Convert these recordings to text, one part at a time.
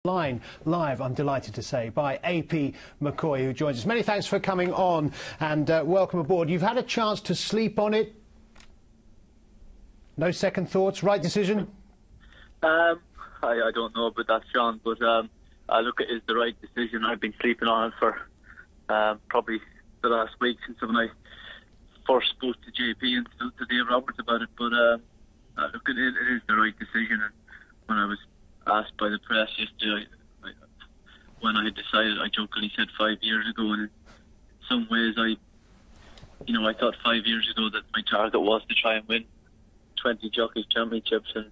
Line live, I'm delighted to say, by AP McCoy, who joins us. Many thanks for coming on and welcome aboard. You've had a chance to sleep on it. No second thoughts. Right decision? I don't know about that, Sean, but I look at it as the right decision. I've been sleeping on it for probably the last week since when I first spoke to JP and to Dave Roberts about it. But I look at it, it is the right decision. And when I was asked by the press yesterday, when I had decided, I jokingly said 5 years ago, and in some ways I thought 5 years ago that my target was to try and win 20 Jockeys Championships, and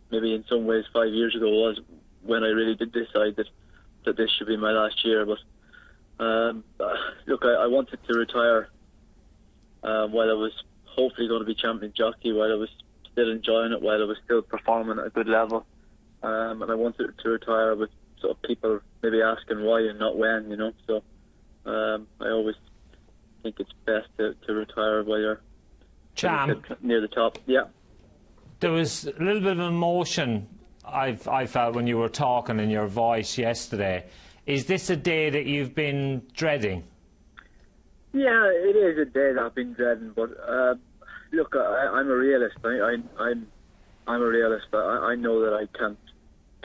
maybe in some ways 5 years ago was when I really did decide that this should be my last year. But look, I wanted to retire while I was hopefully going to be champion jockey, while I was still enjoying it, while I was still performing at a good level. And I wanted to retire with sort of people maybe asking why and not when, So I always think it's best to retire while you're near the top. Yeah. There was a little bit of emotion I felt when you were talking in your voice yesterday. Is this a day that you've been dreading? Yeah, it is a day that I've been dreading. But look, I'm a realist. I'm a realist. I know that I can't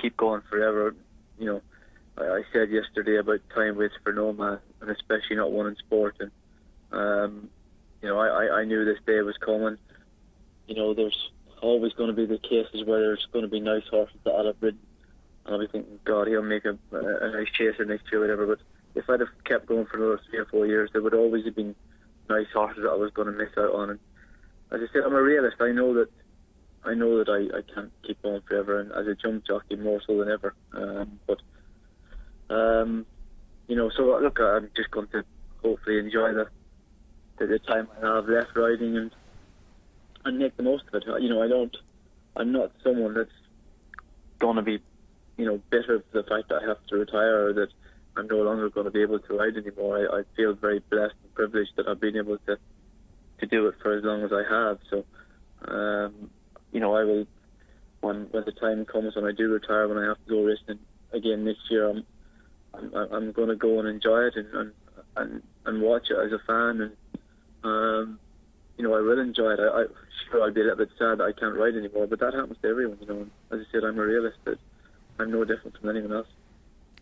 keep going forever. I said yesterday about time waits for no man, and especially not one in sport. And I knew this day was coming. There's always going to be the cases where there's going to be nice horses that I'll have ridden, and I'll be thinking, God, he'll make a nice chaser next year, whatever. But if I'd have kept going for another 3 or 4 years, there would always have been nice horses that I was going to miss out on. And as I said, I'm a realist. I know that I can't keep going forever, and as a jump jockey more so than ever. So look, I'm just going to hopefully enjoy the time I have left riding and make the most of it. I'm not someone that's going to be, bitter of the fact that I have to retire or that I'm no longer going to be able to ride anymore. I feel very blessed and privileged that I've been able to do it for as long as I have. So, I will, when the time comes when I do retire, when I have to go racing again next year, I'm going to go and enjoy it and watch it as a fan, and I will enjoy it. Sure, I'll be a little bit sad that I can't ride anymore, but that happens to everyone. And as I said, I'm a realist. But I'm no different from anyone else.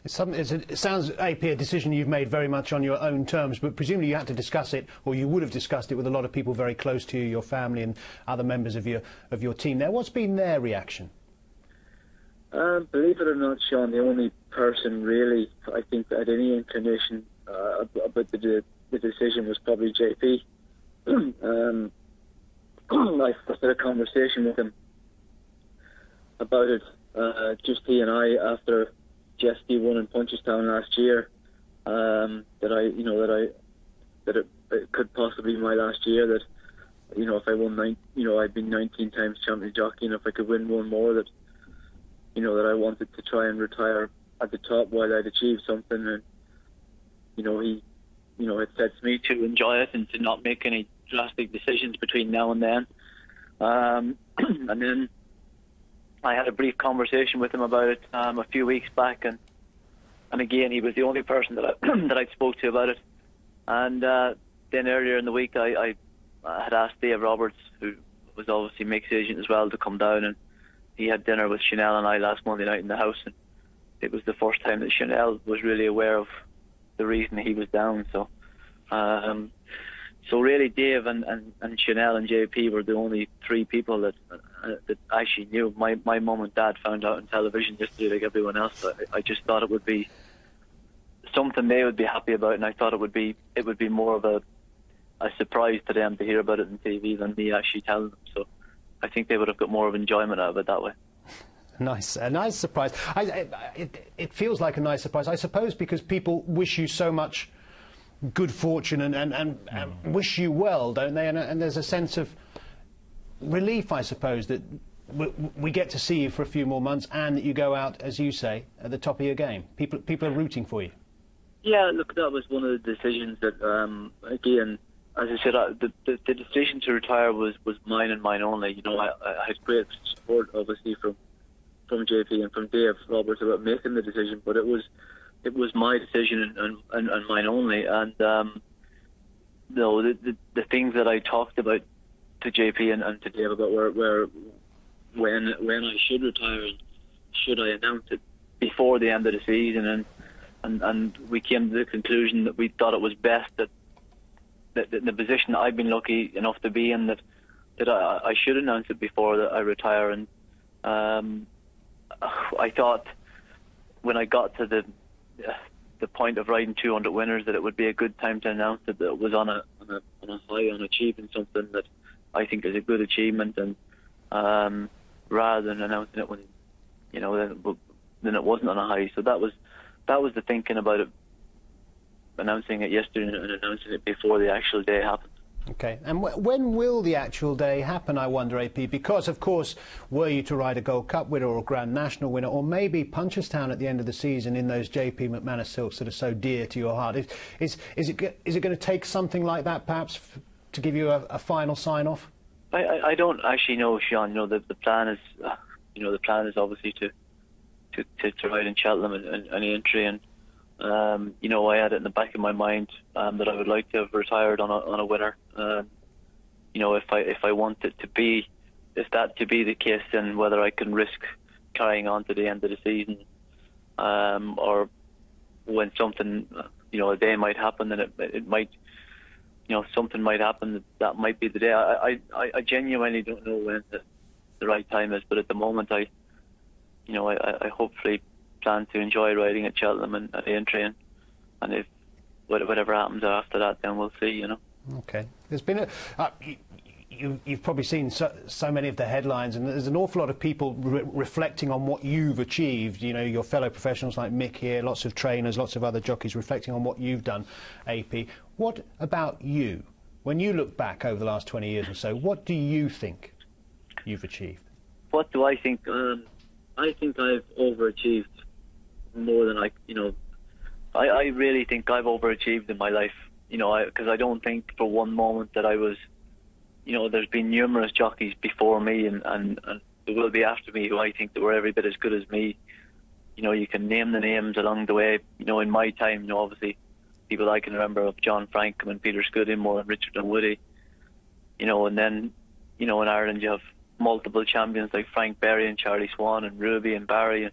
It sounds, AP, a decision you've made very much on your own terms, but presumably you had to discuss it, or you would have discussed it with a lot of people very close to you, your family and other members of your team there. What's been their reaction? Believe it or not, Sean, the only person really, I think, that had any inclination about the decision was probably JP. I first had a conversation with him about it, just he and I, after Jesky won in Punchestown last year, that it could possibly be my last year. That if I won I'd been 19 times champion jockey, and if I could win one more, that that I wanted to try and retire at the top while I'd achieved something. And he it said to me to enjoy it and to not make any drastic decisions between now and then. And then I had a brief conversation with him about it a few weeks back, and again, he was the only person that I spoke to about it. And then earlier in the week, I had asked Dave Roberts, who was obviously Mick's agent as well, to come down, and he had dinner with Chanel and I last Monday night in the house, and it was the first time that Chanel was really aware of the reason he was down. So really, Dave and Chanel and JP were the only three people that actually knew. My mum and dad found out on television yesterday, like everyone else. But I just thought it would be something they would be happy about, and I thought it would be more of a surprise to them to hear about it on TV than me actually telling them. So I think they would have got more of enjoyment out of it that way. A nice surprise. It feels like a nice surprise, I suppose, because people wish you so much good fortune and wish you well, don't they? And there's a sense of relief, I suppose, that we get to see you for a few more months and that you go out, as you say, at the top of your game. People are rooting for you. Yeah, look, that was one of the decisions that, again, as I said, the decision to retire was mine and mine only. I had great support, obviously, from JP and from Dave Roberts about making the decision, but it was my decision and mine only. And no, the things that I talked about to JP and to Dave about when I should retire and should I announce it before the end of the season, and we came to the conclusion that we thought it was best that the position I've been lucky enough to be in, that I should announce it before that I retire. And I thought when I got to the point of riding 200 winners that it would be a good time to announce it, that it was on a high, on achieving something that I think is a good achievement, and rather than announcing it when then it wasn't on a high. So that was the thinking about it, announcing it yesterday and announcing it before the actual day happened. Okay, and when will the actual day happen, I wonder, AP? Because, of course, were you to ride a Gold Cup winner or a Grand National winner, or maybe Punchestown at the end of the season in those JP McManus silks that are so dear to your heart, is it going to take something like that, perhaps, to give you a final sign-off? I don't actually know, Sean. The plan is, the plan is obviously to ride in Cheltenham and Aintree, and I had it in the back of my mind that I would like to have retired on a winner. If I want it to be, if that to be the case, then whether I can risk carrying on to the end of the season, or when something, a day might happen, then it might, something might happen that might be the day. I genuinely don't know when the right time is, but at the moment I hopefully plan to enjoy riding at Cheltenham and at Aintree, and if whatever happens after that, then we'll see. Okay. There's been you've probably seen so many of the headlines, and there's an awful lot of people reflecting on what you've achieved. Your fellow professionals like Mick here, lots of trainers, lots of other jockeys reflecting on what you've done, AP. What about you? When you look back over the last 20 years or so, what do you think you've achieved? What do I think? I think I've overachieved more than I really think I've overachieved in my life, because I don't think for one moment that I was, there's been numerous jockeys before me and there will be after me who I think that were every bit as good as me. You can name the names along the way. In my time, obviously people I can remember of John Frankham and Peter Scudamore and Richard Dunwoody, and then, in Ireland you have multiple champions like Frank Berry and Charlie Swan and Ruby and Barry and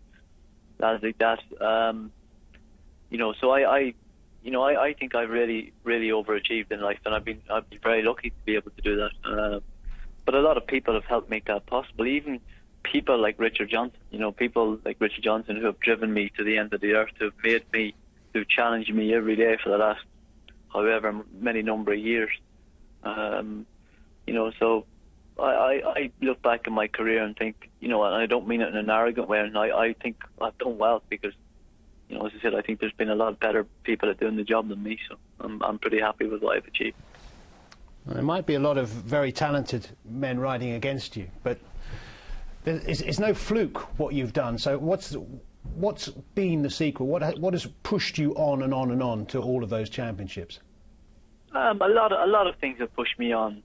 lads like that. So I think I've really overachieved in life, and I've been very lucky to be able to do that. But a lot of people have helped make that possible. Even people like Richard Johnson, people like Richard Johnson who have driven me to the end of the earth, who've made me, who've challenged me every day for the last however many number of years. So I look back at my career and think, and I don't mean it in an arrogant way, and I think I've done well because, as I said, I think there's been a lot better people at doing the job than me, so I'm pretty happy with what I've achieved. Well, there might be a lot of very talented men riding against you, but it's no fluke what you've done. So what's been the secret? What has pushed you on and on and on to all of those championships? A lot of things have pushed me on.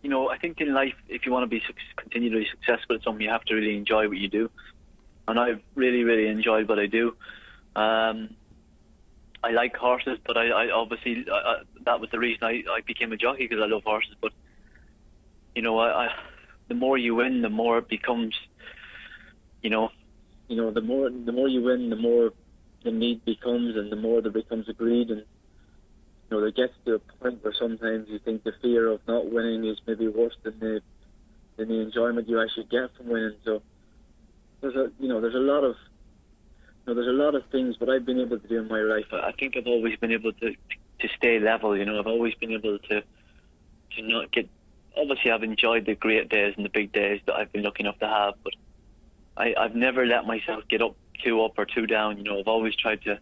I think in life, if you want to be continually successful at something, you have to really enjoy what you do. And I've really enjoyed what I do. I like horses, but I obviously that was the reason I became a jockey, because I love horses. But the more you win, the more it becomes. The more you win, the more the need becomes, and the more there becomes a greed. And there gets to a point where sometimes you think the fear of not winning is maybe worse than the enjoyment you actually get from winning. So there's a lot of things what I've been able to do in my life. I think I've always been able to stay level. I've always been able to not get. Obviously, I've enjoyed the great days and the big days that I've been lucky enough to have, but I've never let myself get too up or too down. I've always tried to.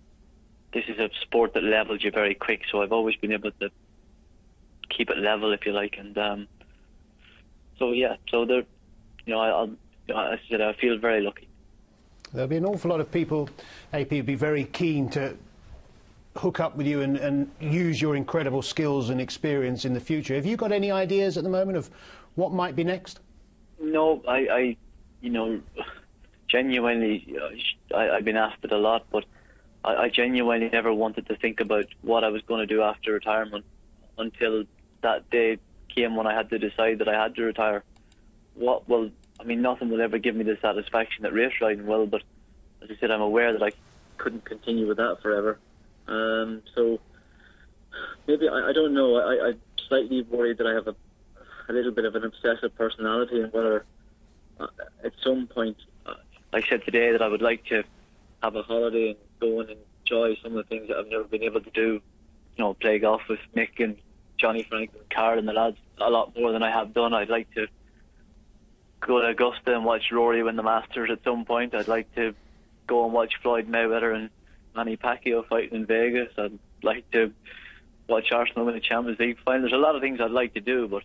This is a sport that levels you very quick, so I've always been able to keep it level, if you like. And so there, I said I feel very lucky. There'll be an awful lot of people, AP, who'd be very keen to hook up with you and use your incredible skills and experience in the future. Have you got any ideas at the moment of what might be next? No, genuinely, I've been asked it a lot, but I genuinely never wanted to think about what I was going to do after retirement until that day came when I had to decide that I had to retire. Nothing will ever give me the satisfaction that race riding will, but as I said, I'm aware that I couldn't continue with that forever. So maybe, I don't know, I'm slightly worried that I have a little bit of an obsessive personality, and whether at some point, I said today that I would like to have a holiday and go and enjoy some of the things that I've never been able to do. Play golf with Mick and Johnny Frank and Carl and the lads a lot more than I have done. I'd like to go to Augusta and watch Rory win the Masters at some point. I'd like to go and watch Floyd Mayweather and Manny Pacquiao fighting in Vegas. I'd like to watch Arsenal win the Champions League final. There's a lot of things I'd like to do, but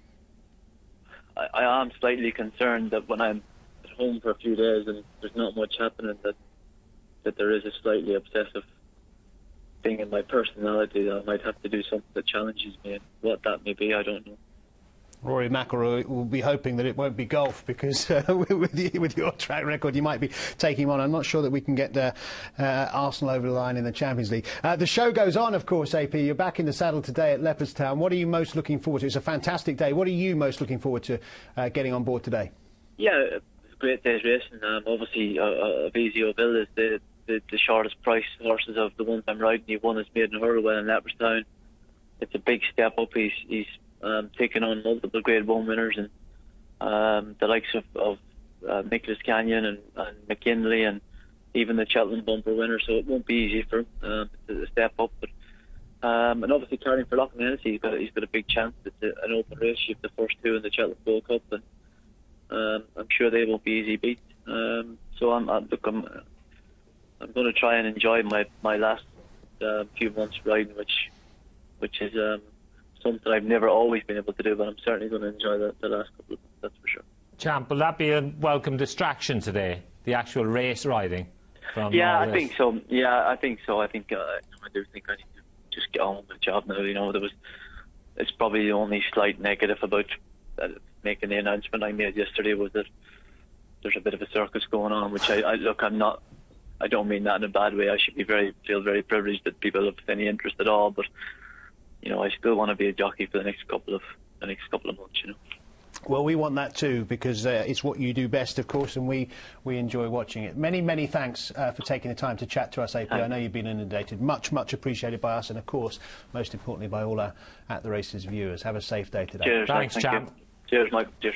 I am slightly concerned that when I'm at home for a few days and there's not much happening, that there is a slightly obsessive thing in my personality that I might have to do something that challenges me. And what that may be, I don't know. Rory McIlroy will be hoping that it won't be golf, because with your track record you might be taking him on. I'm not sure that we can get Arsenal over the line in the Champions League. The show goes on, of course, AP. You're back in the saddle today at Leopardstown. What are you most looking forward to? It's a fantastic day. What are you most looking forward to getting on board today? Yeah, it's a great day's racing. Obviously, Visio Bill is the shortest price horses of the ones I'm riding. He won his maiden hurdle in Leopardstown. It's a big step up. He's taken on multiple Grade 1 winners, and the likes of Nicholas Canyon and McKinley, and even the Cheltenham bumper winner, so it won't be easy for him to step up. But and obviously carrying for Loughlin Hennessy, he's got a big chance. It's an open race. You have the first two in the Cheltenham Gold Cup, and I'm sure they won't be easy beat. So I'm going to try and enjoy my last few months riding, which is something I've never always been able to do, but I'm certainly going to enjoy the last couple of months, that's for sure. Champ, will that be a welcome distraction today, the actual race riding? I think so. I think so. I do think I need to just get on with the job now. It's probably the only slight negative about making the announcement I made yesterday was that there's a bit of a circus going on, which I don't mean that in a bad way. I should feel very privileged that people have any interest at all, but I still want to be a jockey for the next couple of months. Well, we want that too, because it's what you do best, of course, and we enjoy watching it. Many thanks for taking the time to chat to us, AP. I know you've been inundated. Much appreciated by us, and of course, most importantly, by all our At the Races viewers. Have a safe day today. Cheers. Thanks, champ. Cheers, Michael. Cheers.